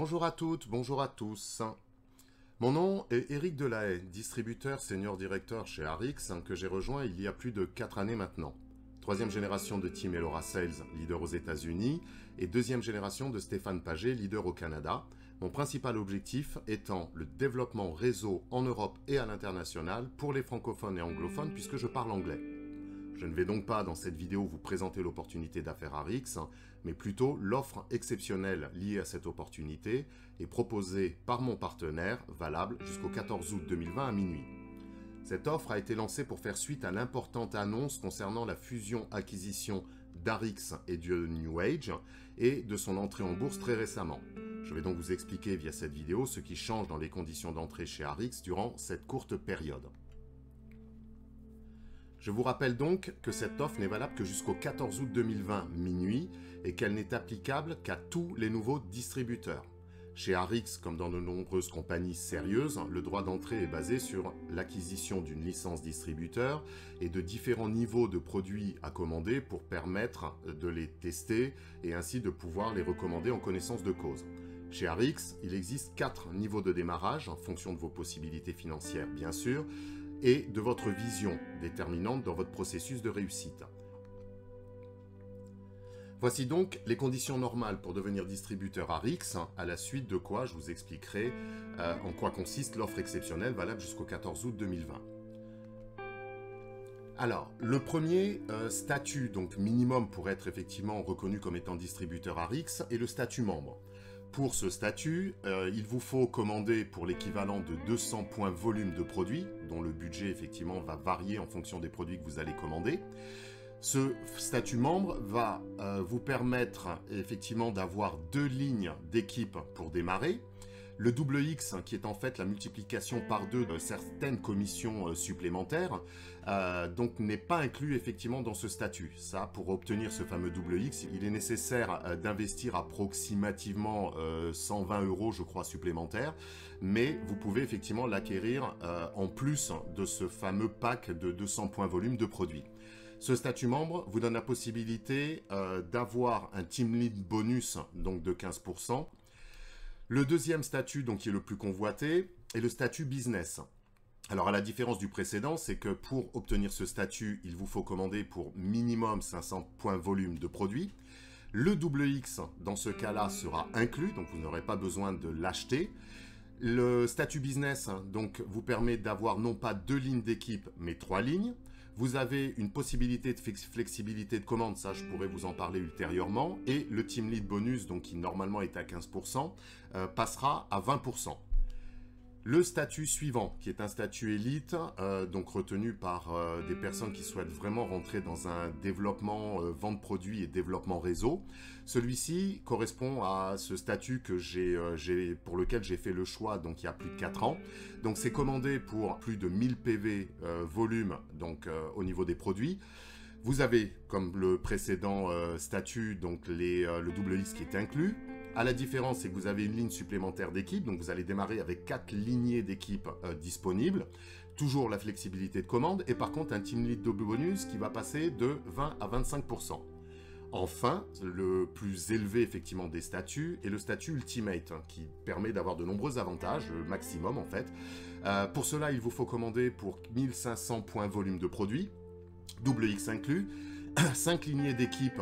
Bonjour à toutes, bonjour à tous. Mon nom est Éric Delahaye, distributeur senior directeur chez Arix, que j'ai rejoint il y a plus de 4 années maintenant. Troisième génération de Team Elora Sales, leader aux États-Unis, et deuxième génération de Stéphane Paget, leader au Canada. Mon principal objectif étant le développement réseau en Europe et à l'international pour les francophones et anglophones puisque je parle anglais. Je ne vais donc pas dans cette vidéo vous présenter l'opportunité d'affaires Arix, mais plutôt l'offre exceptionnelle liée à cette opportunité et proposée par mon partenaire, valable jusqu'au 14 août 2020 à minuit. Cette offre a été lancée pour faire suite à l'importante annonce concernant la fusion-acquisition d'Arix et de New Age et de son entrée en bourse très récemment. Je vais donc vous expliquer via cette vidéo ce qui change dans les conditions d'entrée chez Arix durant cette courte période. Je vous rappelle donc que cette offre n'est valable que jusqu'au 14 août 2020 minuit et qu'elle n'est applicable qu'à tous les nouveaux distributeurs. Chez Arix, comme dans de nombreuses compagnies sérieuses, le droit d'entrée est basé sur l'acquisition d'une licence distributeur et de différents niveaux de produits à commander pour permettre de les tester et ainsi de pouvoir les recommander en connaissance de cause. Chez Arix, il existe 4 niveaux de démarrage en fonction de vos possibilités financières bien sûr, et de votre vision déterminante dans votre processus de réussite. Voici donc les conditions normales pour devenir distributeur Arix, à la suite de quoi je vous expliquerai en quoi consiste l'offre exceptionnelle valable jusqu'au 14 août 2020. Alors, le premier statut, donc minimum pour être effectivement reconnu comme étant distributeur Arix, est le statut membre. Pour ce statut, il vous faut commander pour l'équivalent de 200 points volume de produits, dont le budget effectivement va varier en fonction des produits que vous allez commander. Ce statut membre va vous permettre effectivement d'avoir 2 lignes d'équipe pour démarrer. Le double X, qui est en fait la multiplication par 2 de certaines commissions supplémentaires, donc n'est pas inclus effectivement dans ce statut. Ça, pour obtenir ce fameux double X, il est nécessaire d'investir approximativement 120 €, je crois, supplémentaires, mais vous pouvez effectivement l'acquérir en plus de ce fameux pack de 200 points volume de produits. Ce statut membre vous donne la possibilité d'avoir un team lead bonus donc de 15%. Le deuxième statut, donc qui est le plus convoité, est le statut business. Alors à la différence du précédent, c'est que pour obtenir ce statut, il vous faut commander pour minimum 500 points volume de produits. Le double X, dans ce cas-là, sera inclus, donc vous n'aurez pas besoin de l'acheter. Le statut business, donc, vous permet d'avoir non pas 2 lignes d'équipe, mais 3 lignes. Vous avez une possibilité de flexibilité de commande, ça je pourrais vous en parler ultérieurement. Et le Team Lead Bonus, donc qui normalement est à 15%, passera à 20%. Le statut suivant, qui est un statut élite, donc retenu par des personnes qui souhaitent vraiment rentrer dans un développement, vente produits et développement réseau. Celui-ci correspond à ce statut que pour lequel j'ai fait le choix donc il y a plus de 4 ans. Donc c'est commandé pour plus de 1000 PV volume donc au niveau des produits. Vous avez, comme le précédent statut, donc le double X qui est inclus. À la différence, c'est que vous avez une ligne supplémentaire d'équipe, donc vous allez démarrer avec 4 lignées d'équipe disponibles. Toujours la flexibilité de commande, et par contre un Team Lead double bonus qui va passer de 20 à 25%. Enfin, le plus élevé effectivement des statuts est le statut Ultimate, qui permet d'avoir de nombreux avantages, le maximum en fait. Pour cela, il vous faut commander pour 1500 points volume de produits, double X inclus. 5 lignées d'équipe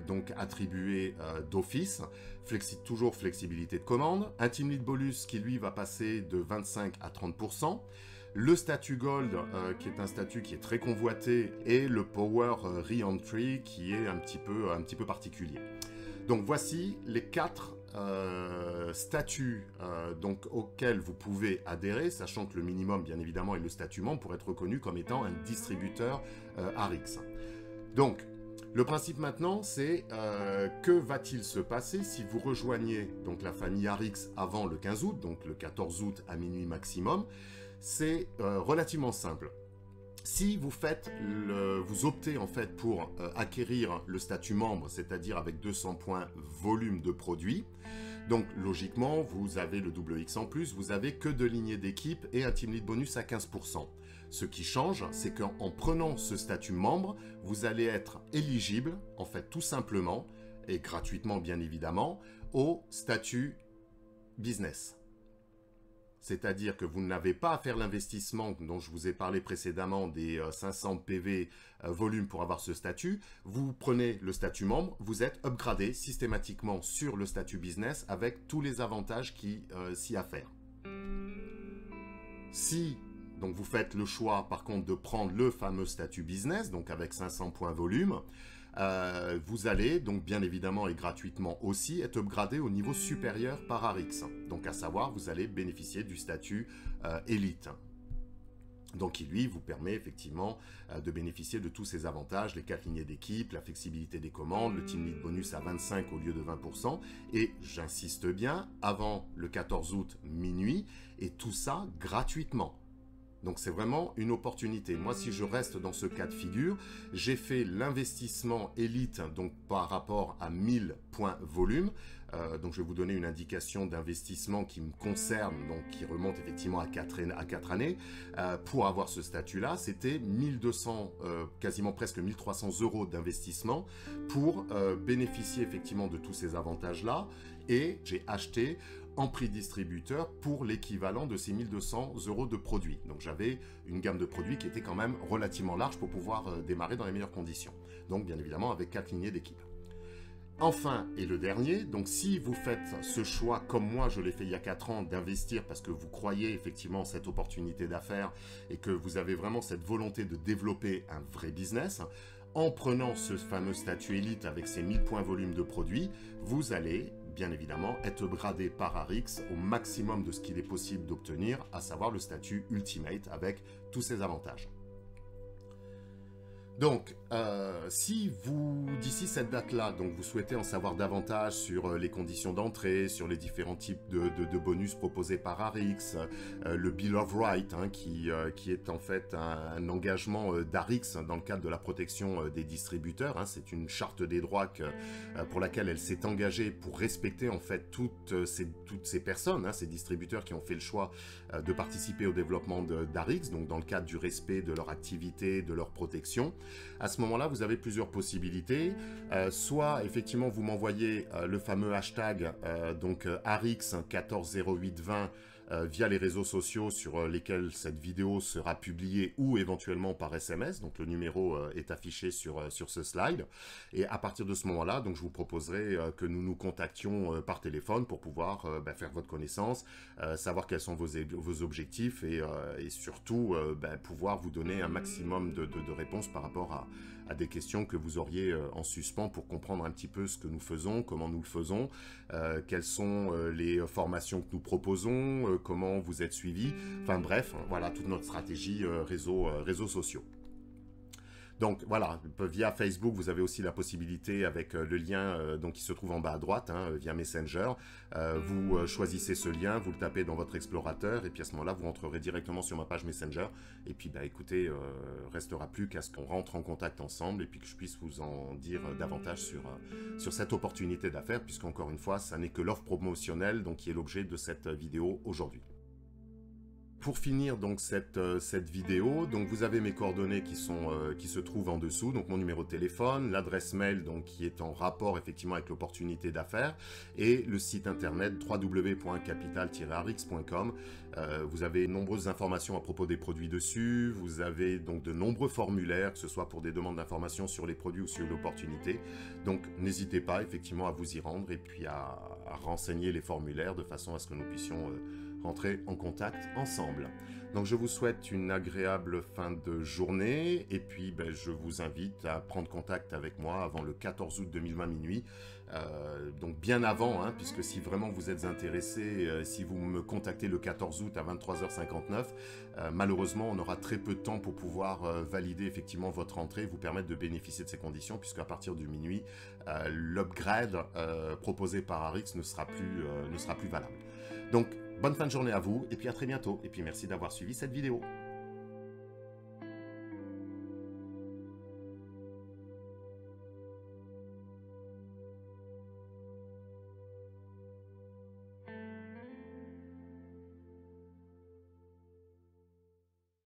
donc attribuées d'office, toujours flexibilité de commande, un Team Lead Bonus qui lui va passer de 25 à 30%, le statut Gold qui est un statut qui est très convoité et le Power Re-Entry qui est un petit peu particulier. Donc voici les 4 statuts donc auxquels vous pouvez adhérer, sachant que le minimum bien évidemment est le statut membre pour être reconnu comme étant un distributeur Arix. Donc, le principe maintenant, c'est que va-t-il se passer si vous rejoignez donc la famille Arix avant le 15 août, donc le 14 août à minuit maximum. C'est relativement simple. Si vous vous optez en fait pour acquérir le statut membre, c'est-à-dire avec 200 points volume de produits, donc logiquement, vous avez le double X en plus, vous avez que 2 lignées d'équipe et un Team Lead Bonus à 15%. Ce qui change, c'est qu'en prenant ce statut membre, vous allez être éligible, en fait tout simplement, et gratuitement bien évidemment, au statut business. C'est-à-dire que vous n'avez pas à faire l'investissement dont je vous ai parlé précédemment des 500 PV volume pour avoir ce statut. Vous prenez le statut membre, vous êtes upgradé systématiquement sur le statut business avec tous les avantages qui s'y affairent. Si donc vous faites le choix par contre de prendre le fameux statut business, donc avec 500 points volume, vous allez donc bien évidemment et gratuitement aussi être upgradé au niveau supérieur par Arix. Donc à savoir, vous allez bénéficier du statut élite. Donc qui lui vous permet effectivement de bénéficier de tous ces avantages, les 4 lignées d'équipe, la flexibilité des commandes, le team lead bonus à 25 au lieu de 20%, et j'insiste bien, avant le 14 août minuit, et tout ça gratuitement. Donc c'est vraiment une opportunité. Moi, si je reste dans ce cas de figure, j'ai fait l'investissement élite donc par rapport à 1000 points volume. Donc je vais vous donner une indication d'investissement qui me concerne, donc qui remonte effectivement à 4 années. Pour avoir ce statut-là, c'était 1200, quasiment presque 1300 € d'investissement pour bénéficier effectivement de tous ces avantages-là. Et j'ai acheté en prix distributeur pour l'équivalent de ces 1200 € de produits. Donc j'avais une gamme de produits qui était quand même relativement large pour pouvoir démarrer dans les meilleures conditions. Donc bien évidemment avec 4 lignées d'équipe. Enfin, et le dernier, donc si vous faites ce choix, comme moi je l'ai fait il y a 4 ans, d'investir parce que vous croyez effectivement en cette opportunité d'affaires et que vous avez vraiment cette volonté de développer un vrai business, en prenant ce fameux statut élite avec ses 1000 points volume de produits, vous allez bien évidemment être upgradé par Arix au maximum de ce qu'il est possible d'obtenir, à savoir le statut Ultimate avec tous ses avantages. Donc, si vous, d'ici cette date-là, donc vous souhaitez en savoir davantage sur les conditions d'entrée, sur les différents types de bonus proposés par Arix, le Bill of Rights, hein, qui est en fait un engagement d'Arix dans le cadre de la protection des distributeurs, hein, c'est une charte des droits pour laquelle elle s'est engagée pour respecter en fait toutes ces personnes, hein, ces distributeurs qui ont fait le choix de participer au développement d'Arix, donc dans le cadre du respect de leur activité, de leur protection. À ce moment-là, vous avez plusieurs possibilités. Soit, effectivement, vous m'envoyez le fameux hashtag donc Arix 140820 via les réseaux sociaux sur lesquels cette vidéo sera publiée ou éventuellement par SMS. Donc le numéro est affiché sur ce slide. Et à partir de ce moment-là, donc je vous proposerai que nous nous contactions par téléphone pour pouvoir faire votre connaissance, savoir quels sont vos objectifs et surtout pouvoir vous donner un maximum de réponses par rapport à des questions que vous auriez en suspens pour comprendre un petit peu ce que nous faisons, comment nous le faisons, quelles sont les formations que nous proposons, comment vous êtes suivis, enfin bref, voilà toute notre stratégie réseaux sociaux. Donc voilà, via Facebook, vous avez aussi la possibilité avec le lien donc qui se trouve en bas à droite, hein, via Messenger. Vous choisissez ce lien, vous le tapez dans votre explorateur et puis à ce moment-là, vous rentrerez directement sur ma page Messenger. Et puis écoutez, restera plus qu'à ce qu'on rentre en contact ensemble et puis que je puisse vous en dire davantage sur cette opportunité d'affaires, puisqu'encore une fois, ça n'est que l'offre promotionnelle donc qui est l'objet de cette vidéo aujourd'hui. Pour finir donc cette vidéo, donc vous avez mes coordonnées qui se trouvent en dessous, donc mon numéro de téléphone, l'adresse mail donc qui est en rapport effectivement avec l'opportunité d'affaires et le site internet www.capital-arix.com. Vous avez de nombreuses informations à propos des produits dessus, vous avez donc de nombreux formulaires, que ce soit pour des demandes d'informations sur les produits ou sur l'opportunité. Donc n'hésitez pas effectivement à vous y rendre et puis à renseigner les formulaires de façon à ce que nous puissions rentrer en contact ensemble. Donc je vous souhaite une agréable fin de journée et puis je vous invite à prendre contact avec moi avant le 14 août 2020 minuit, donc bien avant, hein, puisque si vraiment vous êtes intéressé, si vous me contactez le 14 août à 23h59, malheureusement on aura très peu de temps pour pouvoir valider effectivement votre entrée et vous permettre de bénéficier de ces conditions, puisqu'à partir du minuit, l'upgrade proposé par Arix ne sera plus valable. Donc bonne fin de journée à vous, et puis à très bientôt, et puis merci d'avoir suivi cette vidéo.